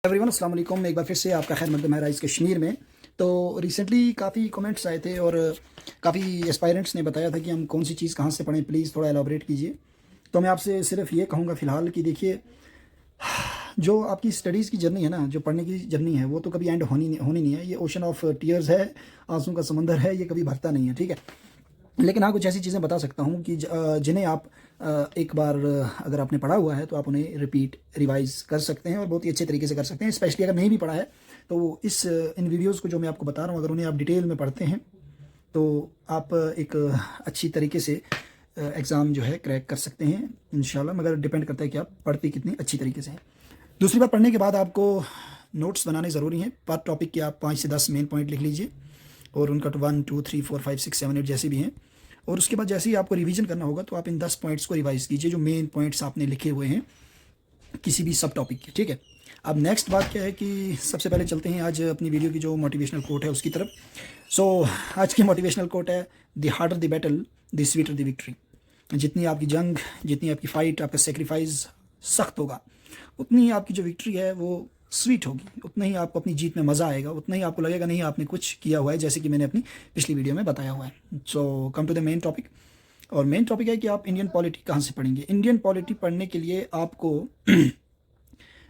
Everyone अस्सलाम वालेकुम। एक बार फिर से आपका खैर मकदम है राइस कश्मीर में। तो रिसेंटली काफ़ी कमेंट्स आए थे और काफ़ी एस्पायरेंट्स ने बताया था कि हम कौन सी चीज़ कहाँ से पढ़ें, प्लीज़ थोड़ा एलाबरेट कीजिए। तो मैं आपसे सिर्फ ये कहूँगा फ़िलहाल कि देखिए, जो आपकी स्टडीज़ की जर्नी है ना, जो पढ़ने की जर्नी है, वो तो कभी एंड होनी नहीं है। ये ओशन ऑफ टीयर्स है, आंसू का समंदर है, ये कभी भरता नहीं है, ठीक है। लेकिन हाँ, कुछ ऐसी चीज़ें बता सकता हूँ कि जिन्हें आप एक बार अगर आपने पढ़ा हुआ है तो आप उन्हें रिपीट रिवाइज कर सकते हैं और बहुत ही अच्छे तरीके से कर सकते हैं। स्पेशली अगर नहीं भी पढ़ा है तो इन वीडियोस को जो मैं आपको बता रहा हूँ, अगर उन्हें आप डिटेल में पढ़ते हैं तो आप एक अच्छी तरीके से एग्ज़ाम जो है क्रैक कर सकते हैं इंशाल्लाह, मगर डिपेंड करता है कि आप पढ़ते कितनी अच्छी तरीके से हैं। दूसरी बार पढ़ने के बाद आपको नोट्स बनाने ज़रूरी हैं। पर टॉपिक के आप 5 से 10 मेन पॉइंट लिख लीजिए और उनका 1 2 3 4 5 6 7 8 जैसे भी हैं। और उसके बाद जैसे ही आपको रिवीजन करना होगा तो आप इन 10 पॉइंट्स को रिवाइज कीजिए, जो मेन पॉइंट्स आपने लिखे हुए हैं किसी भी सब टॉपिक के, ठीक है। अब नेक्स्ट बात क्या है कि सबसे पहले चलते हैं आज अपनी वीडियो की जो मोटिवेशनल कोट है उसकी तरफ। सो आज की मोटिवेशनल कोट है, the harder the battle the sweeter the victory. जितनी आपकी जंग, जितनी आपकी फ़ाइट, आपका सेक्रीफाइस सख्त होगा, उतनी ही आपकी जो विक्ट्री है वो स्वीट होगी, उतना ही आपको अपनी जीत में मज़ा आएगा, उतना ही आपको लगेगा नहीं आपने कुछ किया हुआ है, जैसे कि मैंने अपनी पिछली वीडियो में बताया हुआ है। So come to the main topic. और मेन टॉपिक है कि आप इंडियन पॉलिटी कहाँ से पढ़ेंगे। इंडियन पॉलिटी पढ़ने के लिए आपको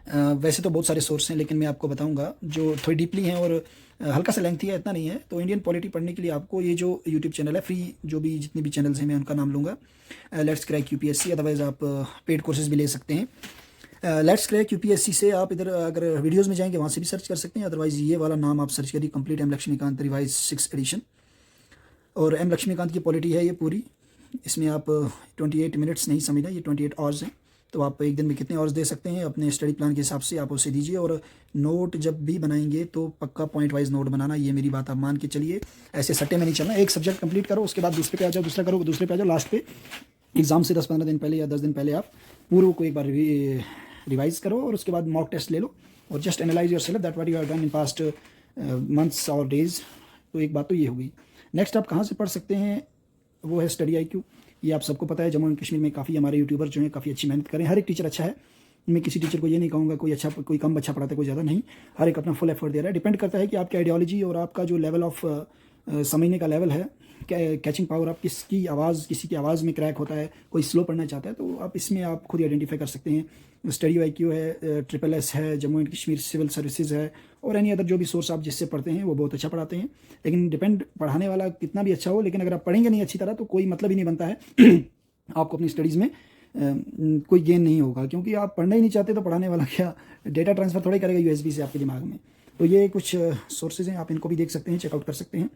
वैसे तो बहुत सारे सोर्स हैं, लेकिन मैं आपको बताऊंगा जो थोड़ी डीपली हैं और हल्का सा लेंथी है, इतना नहीं है। तो इंडियन पॉलिटी पढ़ने के लिए आपको ये जो यूट्यूब चैनल है, फ्री जो भी जितने भी चैनल्स हैं मैं उनका नाम लूँगा, लेट्स क्रैक यूपीएससी। अदरवाइज़ आप पेड कोर्सेज भी ले सकते हैं। लेट्स क्रैक यूपीएससी से आप इधर अगर वीडियोज़ में जाएंगे वहाँ से भी सर्च कर सकते हैं। अदरवाइज़ ये वाला नाम आप सर्च करिए, complete M Laxmikanth revise 6th edition. और एम लक्ष्मीकांत की पॉलिटी है ये पूरी। इसमें आप 28 मिनट्स नहीं समझना, ये 28 आवर्स हैं। तो आप एक दिन में कितने आवर्स दे सकते हैं अपने स्टडी प्लान के हिसाब से आप उसे दीजिए। और नोट जब भी बनाएंगे तो पक्का पॉइंट वाइज नोट बनाना, ये मेरी बात आप मान के चलिए। ऐसे सट्टे में नहीं चलना। एक सब्जेक्ट कंप्लीट करो, उसके बाद दूसरे पे आ जाओ, दूसरा करो, दूसरे पे आ जाओ, लास्ट पे एग्ज़ाम से 10-15 दिन पहले या 10 दिन पहले आप पूर्व को एक बार रिवाइज करो और उसके बाद मॉक टेस्ट ले लो और just analyse your self that what you have done in past months और डेज। तो एक बात तो ये हो गई। नेक्स्ट आप कहाँ से पढ़ सकते हैं, वो है स्टडी IQ। ये आप सबको पता है, जम्मू एंड कश्मीर में काफ़ी हमारे यूट्यूबर जो हैं काफ़ी अच्छी मेहनत करें। हर एक टीचर अच्छा है, मैं किसी टीचर को ये नहीं कहूँगा कोई अच्छा कोई कम अच्छा पढ़ाता है कोई ज़्यादा नहीं। हर एक अपना फुल एफर्ट दे रहा है। डिपेंड करता है कि आपकी आइडियोलॉजी और आपका जो लेवल ऑफ समझने का लेवल है, कैचिंग पावर, आप किसकी आवाज़, किसी की आवाज़ में क्रैक होता है, कोई स्लो पढ़ना चाहता है तो आप इसमें आप खुद आइडेंटिफाई कर सकते हैं। स्टडी IQ है, SSS है, Jammu and Kashmir civil services है, और एनी अदर जो भी सोर्स आप जिससे पढ़ते हैं वो बहुत अच्छा पढ़ाते हैं। लेकिन डिपेंड पढ़ाने वाला कितना भी अच्छा हो, लेकिन अगर आप पढ़ेंगे नहीं अच्छी तरह तो कोई मतलब ही नहीं बनता है आपको अपनी स्टडीज़ में कोई गेन नहीं होगा, क्योंकि आप पढ़ना ही नहीं चाहते तो पढ़ाने वाला क्या डेटा ट्रांसफ़र थोड़ा ही करेगा USB से आपके दिमाग में। तो ये कुछ सोर्सेज हैं, आप इनको भी देख सकते हैं, चेकआउट कर सकते हैं।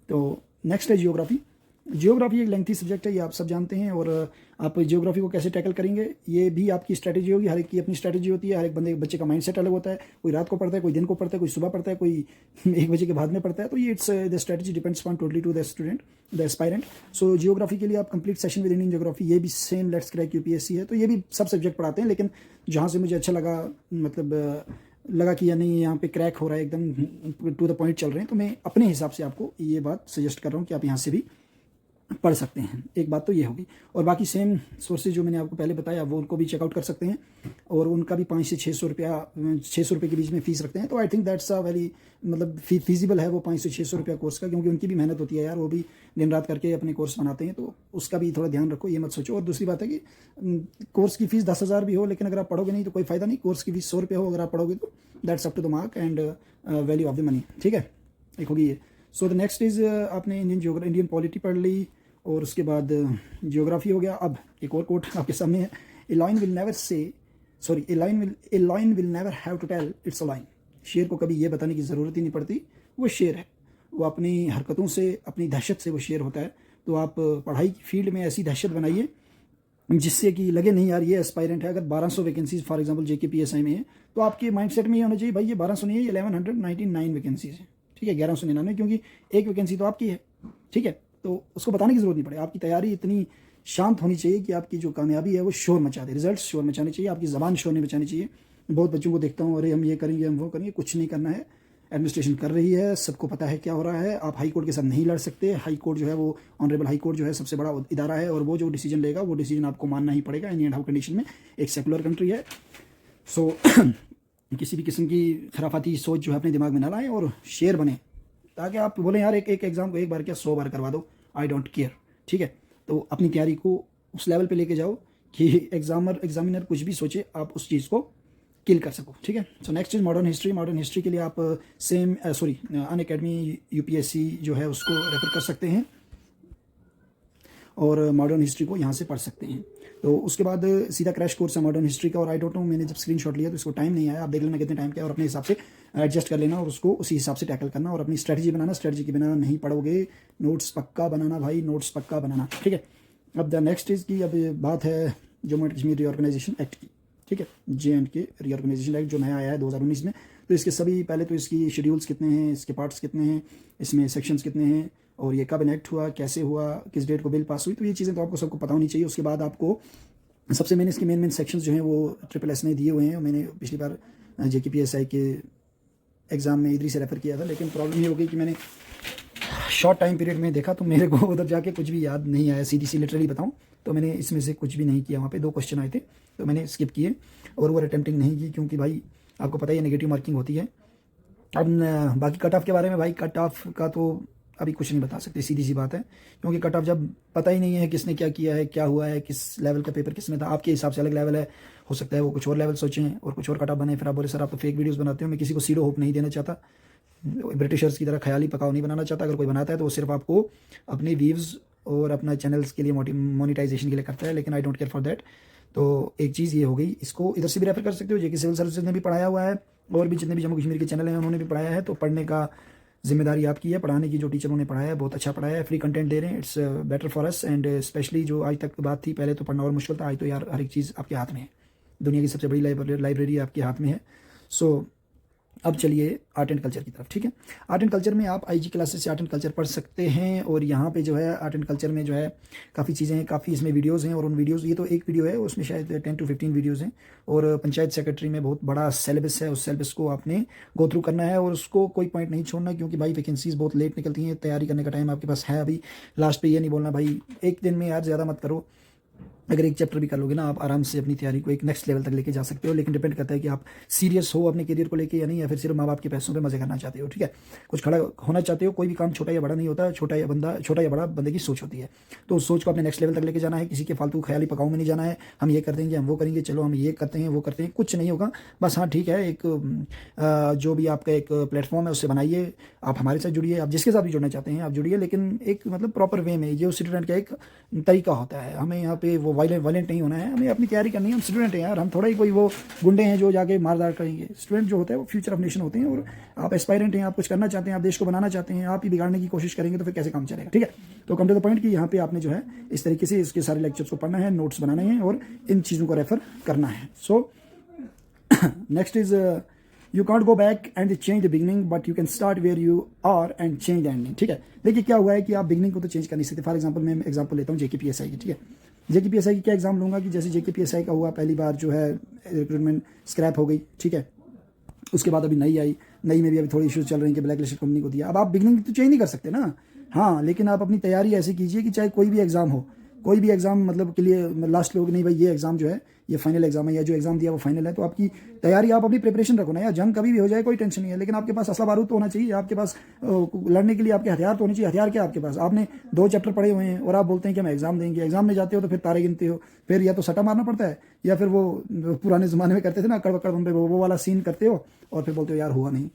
तो नेक्स्ट है जियोग्राफी। जियोग्राफी एक लेंथी सब्जेक्ट है, ये आप सब जानते हैं। और आप जियोग्राफी को कैसे टैकल करेंगे, ये भी आपकी स्ट्रैटेजी होगी। हर एक की अपनी स्ट्रैटेजी होती है, हर एक बच्चे का माइंडसेट अलग होता है। कोई रात को पढ़ता है, कोई दिन को पढ़ता है, कोई सुबह पढ़ता है, कोई 1 बजे के बाद में पढ़ता है। तो ये it's the strategy depends on totally to the student, the aspirant. So geography के लिए आप complete session with Indian geography, ये भी सेम लेट्स क्रैक UPSC है। तो ये भी सब सब्जेक्ट पढ़ाते हैं, लेकिन जहाँ से मुझे अच्छा लगा, मतलब लगा कि या नहीं यहाँ पे क्रैक हो रहा है, एकदम टू द पॉइंट चल रहे हैं, तो मैं अपने हिसाब से आपको ये बात सजेस्ट कर रहा हूँ कि आप यहाँ से भी पढ़ सकते हैं। एक बात तो ये होगी। और बाकी सेम सोर्सेज जो मैंने आपको पहले बताया वो उनको भी चेकआउट कर सकते हैं। और उनका भी 500 से 600 रुपये के बीच में फ़ीस रखते हैं। तो I think that's a very मतलब फीजिबल है वो 500 से 600 रुपया कोर्स का, क्योंकि उनकी भी मेहनत होती है यार, वो भी दिन रात करके अपने कोर्स बनाते हैं। तो उसका भी थोड़ा ध्यान रखो, ये मत सोचो। और दूसरी बात है कि कोर्स की फ़ीस 10,000 भी हो, लेकिन अगर आप पढ़ोगे नहीं तो कोई फ़ायदा नहीं। कोर्स की फ़ीस 100 रुपये हो, अगर आप पढ़ोगे तो that's up to the mark and value of the money, ठीक है। एक होगी ये। सो द नेक्स्ट इज़ आपने इंडियन पॉलिटी पढ़ ली और उसके बाद जियोग्राफी हो गया। अब एक और कोट आपके सामने है, a lion will never have to tell it's a lion. शेर को कभी ये बताने की ज़रूरत ही नहीं पड़ती, वो शेर है। वो अपनी हरकतों से, अपनी दहशत से वो शेर होता है। तो आप पढ़ाई की फील्ड में ऐसी दहशत बनाइए जिससे कि लगे नहीं यार ये एस्पायरेंट है। अगर 1200 वैकेंसीज फॉर एग्जांपल JKPSI में है तो आपके माइंडसेट में ये होना चाहिए भाई ये 1200 नहीं है, ये 1199 वैकेंसीज है, ठीक है, 1199, क्योंकि एक वैकेंसी तो आपकी है, ठीक है। तो उसको बताने की जरूरत नहीं पड़े। आपकी तैयारी इतनी शांत होनी चाहिए कि आपकी जो कामयाबी है वो शोर मचा दे, रिजल्ट शोर मचाने चाहिए, आपकी ज़बान शोर नहीं मचानी चाहिए। बहुत बच्चों को देखता हूँ, अरे हम ये करेंगे, हम वो करेंगे, कुछ नहीं करना है। एडमिनिस्ट्रेशन कर रही है, सबको पता है क्या हो रहा है। आप हाई कोर्ट के साथ नहीं लड़ सकते। हाई कोर्ट जो है वो ऑनरेबल हाई कोर्ट जो है सबसे बड़ा इदारा है, और वो जो डिसीजन लेगा वो डिसीजन आपको मानना ही पड़ेगा। एनी एंड हाउ कंडीशन में एक सेकुलर कंट्री है। सो किसी भी किस्म की खराफाती सोच जो है अपने दिमाग में ना लाएं और शेर बने, ताकि आप बोलें यार एक एग्ज़ाम को एक बार क्या 100 बार करवा दो, आई डोंट केयर। ठीक है, तो अपनी तैयारी को उस लेवल पे लेके जाओ कि एग्जामिनर कुछ भी सोचे आप उस चीज़ को किल कर सको। ठीक है, so next is modern history. Modern history के लिए आप अनअकैडमी यूपीएससी जो है उसको रेफर कर सकते हैं और मॉडर्न हिस्ट्री को यहाँ से पढ़ सकते हैं। तो उसके बाद सीधा क्रैश कोर्स है मॉडर्न हिस्ट्री का, और आई डोंट नो मैंने जब स्क्रीनशॉट लिया तो इसको टाइम नहीं आया, आप देख लेना कितने टाइम का है और अपने हिसाब से एडजस्ट कर लेना और उसको उसी हिसाब से टैकल करना और अपनी स्ट्रेटजी बनाना। स्ट्रेटजी के बिना नहीं पढ़ोगे, नोट्स पक्का बनाना भाई, नोट्स पक्का बनाना। ठीक है, अब द नेक्स्ट इज की अब बात है Jammu and Kashmir reorganisation act की। ठीक है, JNK रीऑर्गेनाइजेशन एक्ट जो नया आया है 2019 में, तो इसके सभी पहले तो इसकी शेड्यूल्स कितने हैं, इसके पार्ट्स कितने हैं, इसमें सेक्शंस कितने हैं और ये कब इनेक्ट हुआ, कैसे हुआ, किस डेट को बिल पास हुई, तो ये चीज़ें तो आपको सबको पता होनी चाहिए। उसके बाद आपको सबसे मैंने इसके मेन सेक्शंस जो हैं वो SSS ने दिए हुए हैं। मैंने पिछली बार JKPSI के एग्ज़ाम में इधर से रेफ़र किया था, लेकिन प्रॉब्लम ये हो गई कि मैंने शॉर्ट टाइम पीरियड में देखा तो मेरे को उधर जाके कुछ भी याद नहीं आया, सीधी सी लिटरली बताऊं तो मैंने इसमें से कुछ भी नहीं किया। वहाँ पे 2 क्वेश्चन आए थे तो मैंने स्किप किए और वो अटेम्प्टिंग नहीं की, क्योंकि भाई आपको पता ही है नेगेटिव मार्किंग होती है। अब बाकी कट ऑफ के बारे में भाई, कट ऑफ का तो अभी कुछ नहीं बता सकते, सीधी सी बात है, क्योंकि कट ऑफ जब पता ही नहीं है किसने क्या किया है, क्या हुआ है, किस लेवल का पेपर किसमें था, आपके हिसाब से अलग लेवल है, हो सकता है वो कुछ और लेवल सोचें और कुछ और कट ऑफ बने, फिर आप बोले सर आप तो फेक वीडियोस बनाते हो। मैं किसी को सीरो होप नहीं देना चाहता, ब्रिटिशर्स की तरह ख्याली पकाओ नहीं बनाना चाहता। अगर कोई बनाता है तो वो सिर्फ आपको अपने व्यूज़ और अपना चैनल्स के लिए मोनिटाइजेशन के लिए करता है, लेकिन I don't care for that. तो एक चीज़ ये हो गई, इसको इधर से भी रेफर कर सकते हो, जेके सिविल सर्विसेज ने भी पढ़ाया हुआ है और भी जितने भी जम्मू कश्मीर के चैनल हैं उन्होंने भी पढ़ाया है। तो पढ़ने का जिम्मेदारी आपकी है, पढ़ाने की जो टीचरों ने पढ़ाया है बहुत अच्छा पढ़ाया है, फ्री कंटेंट दे रहे हैं, it's better for us. And specially जो आज तक बात थी, पहले तो पढ़ना और मुश्किल था, आज तो यार हर एक चीज़ आपके हाथ में है, दुनिया की सबसे बड़ी लाइब्रेरी आपके हाथ में है। सो अब चलिए आर्ट एंड कल्चर की तरफ। ठीक है, आर्ट एंड कल्चर में आप IG क्लासेस से आर्ट एंड कल्चर पढ़ सकते हैं और यहाँ पे जो है आर्ट एंड कल्चर में जो है काफ़ी चीज़ें हैं, काफ़ी इसमें वीडियोस हैं और उन वीडियोस, ये तो एक वीडियो है, उसमें शायद 10 to 15 वीडियोस हैं और पंचायत सेक्रेटरी में बहुत बड़ा सिलेबस है, उस सिलेबस को आपने गो थ्रू करना है और उसको कोई पॉइंट नहीं छोड़ना, क्योंकि भाई वैकेंसीज बहुत लेट निकलती हैं, तैयारी करने का टाइम आपके पास है अभी। लास्ट पे ये नहीं बोलना भाई एक दिन में यार ज़्यादा मत करो, अगर एक चैप्टर भी कर लोगे ना आप आराम से अपनी तैयारी को एक नेक्स्ट लेवल तक लेके जा सकते हो, लेकिन डिपेंड करता है कि आप सीरियस हो अपने करियर को लेके या नहीं, या फिर सिर्फ माँ बाप के पैसों पे मजे करना चाहते हो। ठीक है, कुछ खड़ा होना चाहते हो, कोई भी काम छोटा या बड़ा नहीं होता, छोटा या बड़ा बंदे की सोच होती है, तो उस सोच को अपने नेक्स्ट लेवल तक लेके जाना है, किसी के फालतू ख्याली पकाओ में नहीं जाना है, हम ये कर देंगे, हम वो करेंगे, चलो हम ये करते हैं वो करते हैं, कुछ नहीं होगा। बस हाँ ठीक है, एक जो भी आपका एक प्लेटफॉर्म है उससे बनाइए, आप हमारे साथ जुड़िए, आप जिसके साथ भी जुड़ना चाहते हैं आप जुड़िए, लेकिन एक मतलब प्रॉपर वे में। जो स्टूडेंट का एक तरीका होता है, हमें यहाँ पे वो वायलेंट नहीं होना है, हमें अपनी तैयारी करनी है। हम स्टूडेंट हैं यार, हम थोड़ा ही कोई वो गुंडे हैं जो जाके मारदार करेंगे। स्टूडेंट जो होता है वो फ्यूचर ऑफ नेशन होते हैं और आप एस्पायरेंट हैं, आप कुछ करना चाहते हैं, आप देश को बनाना चाहते हैं, आप ही बिगाड़ने की कोशिश करेंगे तो फिर कैसे काम चलेगा। ठीक है, तो कम टू द पॉइंट कि यहाँ पे आपने जो है इस तरीके से इसके सारे लेक्चर्स को पढ़ना है, नोट्स बनाने हैं और इन चीज़ों को रेफर करना है। So next is you can't go back and change the beginning but you can start where you are and change the ending. ठीक है, देखिए क्या हुआ है कि आप बिगनिंग को तो चेंज कर नहीं सकते। फॉर एग्जांपल मैं एग्जांपल लेता हूँ JKPSI की। ठीक है, JKPSI की क्या एग्जाम लूँगा कि जैसे JKPSI का हुआ, पहली बार जो है रिक्रूटमेंट स्क्रैप हो गई। ठीक है, उसके बाद अभी नई आई, नई में भी अभी थोड़ी इश्यूज चल रहे हैं कि ब्लैक लिस्टेड कंपनी को दिया। अब आप बिगनिंग तो चेंज नहीं कर सकते ना, हाँ, लेकिन आप अपनी तैयारी ऐसी कीजिए कि चाहे कोई भी एग्जाम हो, कोई भी एग्जाम मतलब के लिए लास्ट पे हो कि नहीं भाई ये एग्जाम जो है ये फाइनल एग्जाम है, या जो एग्जाम दिया वो फाइनल है, तो आपकी तैयारी, आप अपनी प्रिपरेशन रखो ना यार। जंग कभी भी हो जाए कोई टेंशन नहीं है, लेकिन आपके पास असला बारूद तो होना चाहिए, आपके पास लड़ने के लिए आपके हथियार तो होने चाहिए। हथियार क्या आपके पास, आपने 2 चैप्टर पढ़े हुए हैं और आप बोलते हैं कि हम एग्जाम देंगे, एग्जाम में जाते हो तो फिर तारे गिनते हो, फिर या तो सट्टा मारना पड़ता है या फिर वो पुराने ज़माने में करते थे ना कड़वक्कड़ बम पे वो वाला सीन करते हो और फिर बोलते हो यार हुआ नहीं।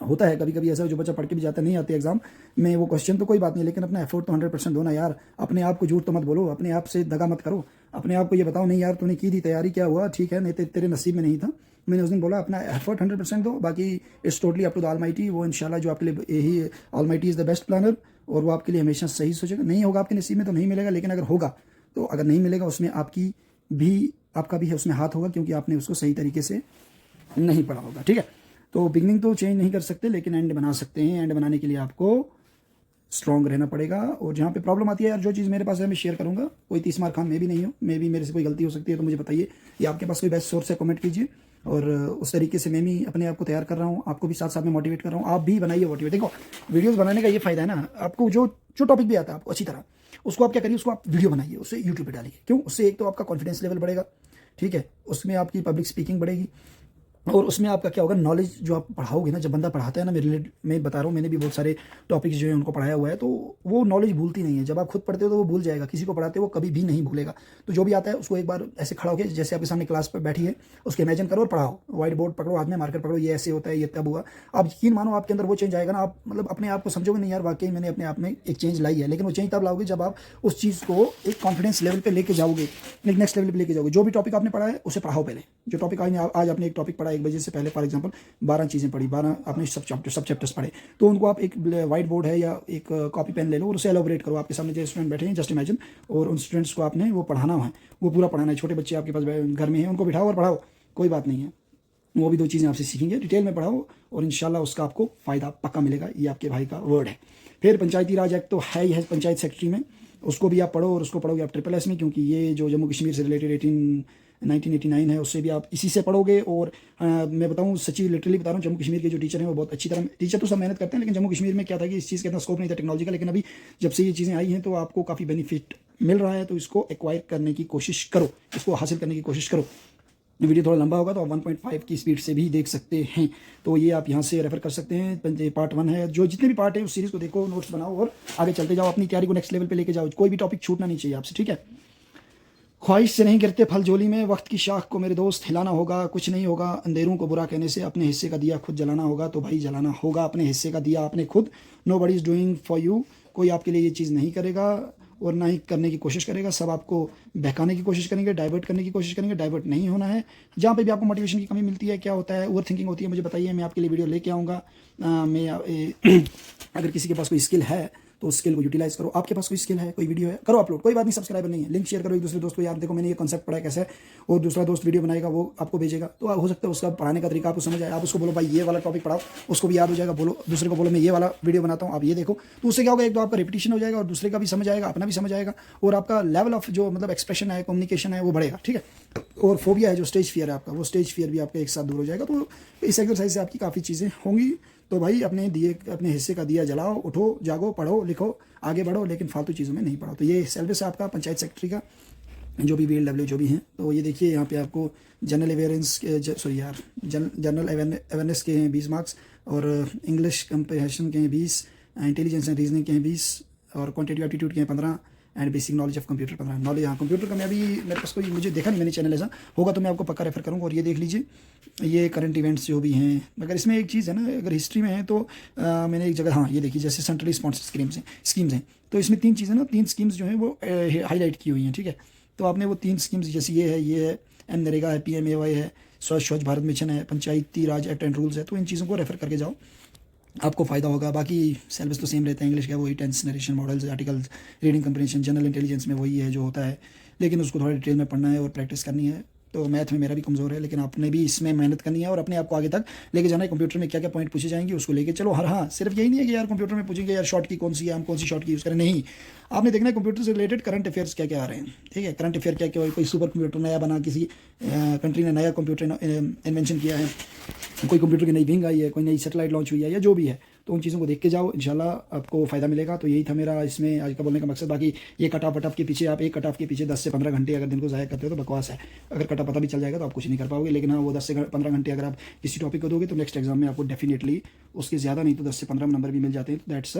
होता है कभी कभी ऐसा, जो बच्चा पढ़ के भी जाता नहीं आते एग्जाम में वो क्वेश्चन तो कोई बात नहीं, लेकिन अपना एफर्ट तो 100% दो ना यार। अपने आप को झूठ तो मत बोलो, अपने आप से दगा मत करो, अपने आप को ये बताओ नहीं यार तूने की थी तैयारी, क्या हुआ, ठीक है, नहीं तेरे नसीब में नहीं था। मैंने उस दिन बोला अपना एफर्ट 100% दो, बाकी it's totally up to the almighty. वो इंशाल्लाह जो आपके लिए यही almighty is the best planner और वो आपके लिए हमेशा सही सोचेगा। नहीं होगा आपके नसीब में तो नहीं मिलेगा, लेकिन अगर होगा तो अगर नहीं मिलेगा उसमें आपका भी है उसमें हाथ होगा, क्योंकि आपने उसको सही तरीके से नहीं पढ़ा होगा। ठीक है, तो बिगनिंग तो चेंज नहीं कर सकते, लेकिन एंड बना सकते हैं। एंड बनाने के लिए आपको स्ट्रॉन्ग रहना पड़ेगा। और जहाँ पे प्रॉब्लम आती है यार, जो चीज़ मेरे पास है मैं शेयर करूँगा, कोई 30 मार खान मैं भी नहीं हूँ, मैं भी मेरे से कोई गलती हो सकती है, तो मुझे बताइए, या आपके पास कोई बेस्ट सोर्स है कमेंट कीजिए। और उस तरीके से मैं भी अपने आप को तैयार कर रहा हूँ, आपको भी साथ साथ में मोटिवेट कर रहा हूँ। आप भी बनाइए मोटिवेट। देखो वीडियोज़ बनाने का ये फ़ायदा है ना, आपको जो टॉपिक भी आता है आपको अच्छी तरह, उसको आप क्या करिए, उसको आप वीडियो बनाइए, उससे यूट्यूब पर डालिए। क्यों? उससे एक तो आपका कॉन्फिडेंस लेवल बढ़ेगा, ठीक है, उसमें आपकी पब्लिक स्पीकिंग बढ़ेगी, और उसमें आपका क्या होगा, नॉलेज जो आप पढ़ाओगे ना, जब बंदा पढ़ाता है ना, मैं बता रहा हूँ, मैंने भी बहुत सारे टॉपिक्स जो है उनको पढ़ाया हुआ है, तो वो नॉलेज भूलती नहीं है। जब आप खुद पढ़ते हो तो वो भूल जाएगा, किसी को पढ़ाते हो वो कभी भी नहीं भूलेगा। तो जो भी आता है उसको एक बार ऐसे खड़ा होकर, जैसे आपके सामने क्लास पर बैठी है, उसके इमेजिन करो और पढ़ाओ। व्हाइट बोर्ड पकड़ो, हाथ में मार्कर पकड़ो, ये ऐसे होता है, ये तब हुआ। आप यकीन मानो आपके अंदर वो चेंज आएगा ना, आप मतलब अपने आप को समझोगे नहीं यार वाकई मैंने अपने आप में एक चेंज लाई है। लेकिन वो चेंज तब लाओगे जब आप उस चीज़ को एक कॉन्फिडेंस लेवल पे लेके जाओगे, एक नेक्स्ट लेवल पे लेके जाओगे। जो भी टॉपिक आपने पढ़ा है उसे पढ़ाओ पहले। जो टॉपिक आज आपने एक टॉपिक पढ़ा 1 बजे से पहले, फॉर एग्जांपल 12 चीज़ें पढ़ी, 12 आपने सब चैप्टर्स पढ़े, तो उनको आप एक व्हाइट बोर्ड है या एक कॉपी पेन ले लो और उसे एलोबरेट करो। आपके सामने जो स्टूडेंट बैठे हैं, जस्ट इमेजिन, और उन स्टूडेंट्स को आपने वो पढ़ाना है, वो पूरा पढ़ाना है। छोटे बच्चे आपके पास घर में हैं, उनको बिठाओ और पढ़ाओ, कोई बात नहीं है। वो भी 2 चीज़ें आपसे सीखेंगे, डिटेल में पढ़ाओ और इंशाल्लाह उसका आपको फ़ायदा पक्का मिलेगा। ये आपके भाई का वर्ड है। फिर पंचायती राज एक्ट तो है ही है पंचायत सेक्रेटरी में, उसको भी आप पढ़ो, और उसको पढ़ोगे आप SSS में, क्योंकि ये जो जम्मू कश्मीर से रिलेटेड 1989 है, उससे भी आप इसी से पढ़ोगे। और मैं बताऊं, सच्ची लिटरली बता रहा हूँ, जम्मू कश्मीर के जो टीचर हैं वो बहुत अच्छी तरह, टीचर तो सब मेहनत करते हैं, लेकिन जम्मू कश्मीर में क्या था कि इस चीज़ का इतना स्कोप नहीं था टेक्नोलॉजी का। लेकिन अभी जब से ये चीज़ें आई हैं तो आपको काफ़ी बेनिफिट मिल रहा है, तो इसको एक्वायर करने की कोशिश करो, इसको हासिल करने की कोशिश करो। वीडियो थोड़ा लंबा होगा तो आप 1.5 की स्पीड से भी देख सकते हैं। तो ये आप यहाँ से रेफर कर सकते हैं। पार्ट 1 है, जो जितने भी पार्ट है उस सीरीज़ को देखो, नोट्स बनाओ और आगे चलते जाओ, अपनी तैयारी को नेक्स्ट लेवल पे लेके जाओ। कोई भी टॉपिक छूटना नहीं चाहिए आपसे, ठीक है। ख्वाहिश से नहीं गिरते फल झोली में, वक्त की शाख को मेरे दोस्त हिलाना होगा, कुछ नहीं होगा अंधेरों को बुरा कहने से, अपने हिस्से का दिया खुद जलाना होगा। तो भाई जलाना होगा अपने हिस्से का दिया आपने खुद। Nobody is doing for you, कोई आपके लिए ये चीज़ नहीं करेगा और ना ही करने की कोशिश करेगा। सब आपको बहकाने की कोशिश करेंगे, डाइवर्ट करने की कोशिश करेंगे। डाइवर्ट नहीं होना है। जहाँ पे भी आपको मोटिवेशन की कमी मिलती है, क्या होता है, ओवर थिंकिंग होती है, मुझे बताइए, मैं आपके लिए वीडियो लेके आऊँगा। अगर किसी के पास कोई स्किल है तो उस स्किल को यूटिलाइज करो। आपके पास कोई स्किल है, कोई वीडियो है, करो अपलोड, कोई बात नहीं। सब्सक्राइबर नहीं है, लिंक शेयर करो एक दूसरे दोस्त को, यार देखो मैंने ये कॉन्सेप्ट पढ़ा है कैसे है, और दूसरा दोस्त वीडियो बनाएगा, वो आपको भेजेगा, तो हो सकता है उसका पढ़ाने का तरीका आपको समझ आए। आप उसको बोलो भाई ये वाला टॉपिक पढ़ाओ, उसको भी याद हो जाएगा। बोलो दूसरे को, बोलो मैं ये वाला वीडियो बनाता हूँ, आप ये देखो। तो उससे क्या होगा, एक तो आपका रिपीटेशन हो जाएगा और दूसरे का भी समझ आएगा, अपना भी समझ आएगा, और आपका लेवल ऑफ जो मतलब एक्सप्रेशन है, कम्युनिकेशन है, वो बढ़ेगा, ठीक है। और फोबिया है, जो स्टेज फियर है आपका, वो स्टेज फियर भी आपका एक साथ दूर हो जाएगा। तो इस एक्सरसाइज से आपकी काफ़ी चीज़ें होंगी। तो भाई अपने हिस्से का दिया जलाओ, उठो, जागो, पढ़ो, लिखो, आगे बढ़ो, लेकिन फालतू चीज़ों में नहीं पढ़ो। तो ये सिलेबस है आपका पंचायत सेक्रेटरी का, जो भी BLW जो भी हैं। तो ये देखिए यहाँ पे आपको जनरल अवेयरनेस के हैं 20 मार्क्स, और इंग्लिश कंप्रहेंशन के हैं 20, इंटेलिजेंस एंड रीजनिंग के हैं 20, और क्वांटिटेटिव एप्टीट्यूड के हैं 15, and basic knowledge of computer 15। Knowledge, हाँ कंप्यूटर का मैं अभी मेरे पास कोई, मुझे देखा नहीं मैंने चैनल ऐसा, होगा तो मैं आपको पक्का रेफर करूँगा। और ये देख लीजिए, ये करंट इवेंट्स जो भी हैं। मगर इसमें एक चीज़ है ना, अगर हिस्ट्री में है तो मैंने एक जगह, हाँ ये देखिए, जैसे सेंट्रली स्पॉन्सर्ड स्कीम्स हैं, तो इसमें 3 चीज़ें ना, 3 स्कीम्स जो हैं वो हाईलाइट की हुई हैं, ठीक है। तो आपने वो 3 स्कीम्स, जैसे ये है MNREGA है, PMAY है, स्वच्छ भारत मिशन है, पंचायती राज एक्ट एंड रूल्स है। तो इन चीज़ों को रेफर करके जाओ, आपको फ़ायदा होगा। बाकी सिलेबस तो सेम रहता है, इंग्लिश का वही tense, narration, modals, articles, reading comprehension, general intelligence में वही है जो होता है, लेकिन उसको थोड़ा डिटेल में पढ़ना है और प्रैक्टिस करनी है। तो मैथ में मेरा भी कमज़ोर है, लेकिन आपने भी इसमें मेहनत करनी है और अपने आप को आगे तक लेके जाना है। कंप्यूटर में क्या क्या पॉइंट पूछे जाएंगे उसको लेके चलो। हाँ, सिर्फ यही नहीं है कि यार कंप्यूटर में पूछेंगे यार शॉर्ट की कौन सी है, हम कौन सी शॉर्ट की यूज़ करें, नहीं। आपने देखना है कंप्यूटर से रिलेटेड करंट अफेयर्स क्या क्या आ रहे हैं, ठीक है। करंट अफेयर क्या क्या, कोई सुपर कंप्यूटर नया बना, किसी कंट्री ने नया कंप्यूटर इन्वेंशन किया है, कोई कंप्यूटर की नई विंग आई है, कोई नई सेटेलाइट लॉन्च हुई है, या जो भी है, तो उन चीज़ों को देख के जाओ, इंशाल्लाह आपको फ़ायदा मिलेगा। तो यही था मेरा इसमें आज का बोलने का मकसद। बाकी ये कट ऑफ के पीछे, आप एक कट ऑफ के पीछे 10 से 15 घंटे अगर दिन को ज़ाया करते हो तो बकवास है। अगर कट ऑफ पता भी चल जाएगा तो आप कुछ नहीं कर पाओगे, लेकिन हाँ वो 10 से 15 घंटे अगर आप किसी टॉपिक को दोगे तो नेक्स्ट एग्जाम में आपको डेफिनेटली उसके ज़्यादा नहीं तो 10 से 15 नंबर भी मिल जाते हैं। तो that's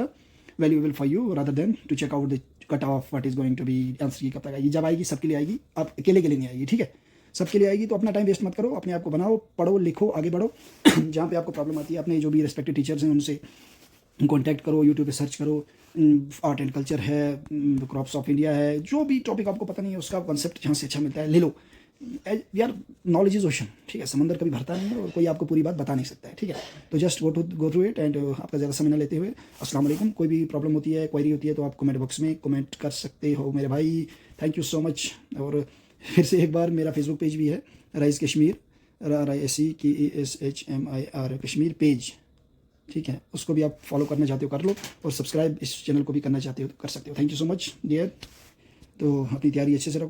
valuable for you rather than to check out the cut off what is going to be answer key कब तक आएगी। जब आएगी सबके लिए आएगी, आप अकेले के लिए नहीं आएगी, ठीक है। सबके लिए आएगी, तो अपना टाइम वेस्ट मत करो, अपने आप को बनाओ, पढ़ो, लिखो, आगे बढ़ो। जहाँ पे आपको प्रॉब्लम आती है, अपने जो भी रिस्पेक्टेड टीचर्स हैं उनसे कॉन्टैक्ट करो, यूट्यूब पे सर्च करो, आर्ट एंड कल्चर है, क्रॉप्स ऑफ इंडिया है, जो भी टॉपिक आपको पता नहीं है उसका कॉन्सेप्ट जहाँ से अच्छा मिलता है ले लो। यार नॉलेज इज ओशन, ठीक है, समंदर कभी भरता नहीं है और कोई आपको पूरी बात बता नहीं सकता है, ठीक है। तो just go through it and आपका ज़्यादा समय न लेते हुए अस्सलाम वालेकुम। कोई भी प्रॉब्लम होती है, क्वेरी होती है, तो आप कमेंट बॉक्स में कमेंट कर सकते हो मेरे भाई। Thank you so much. और फिर से एक बार मेरा फेसबुक पेज भी है, rice Kashmir, RISEKESHMIR Kashmir page, ठीक है। उसको भी आप फॉलो करना चाहते हो कर लो, और सब्सक्राइब इस चैनल को भी करना चाहते हो तो कर सकते हो। Thank you so much dear. तो अपनी तैयारी अच्छे से रखो।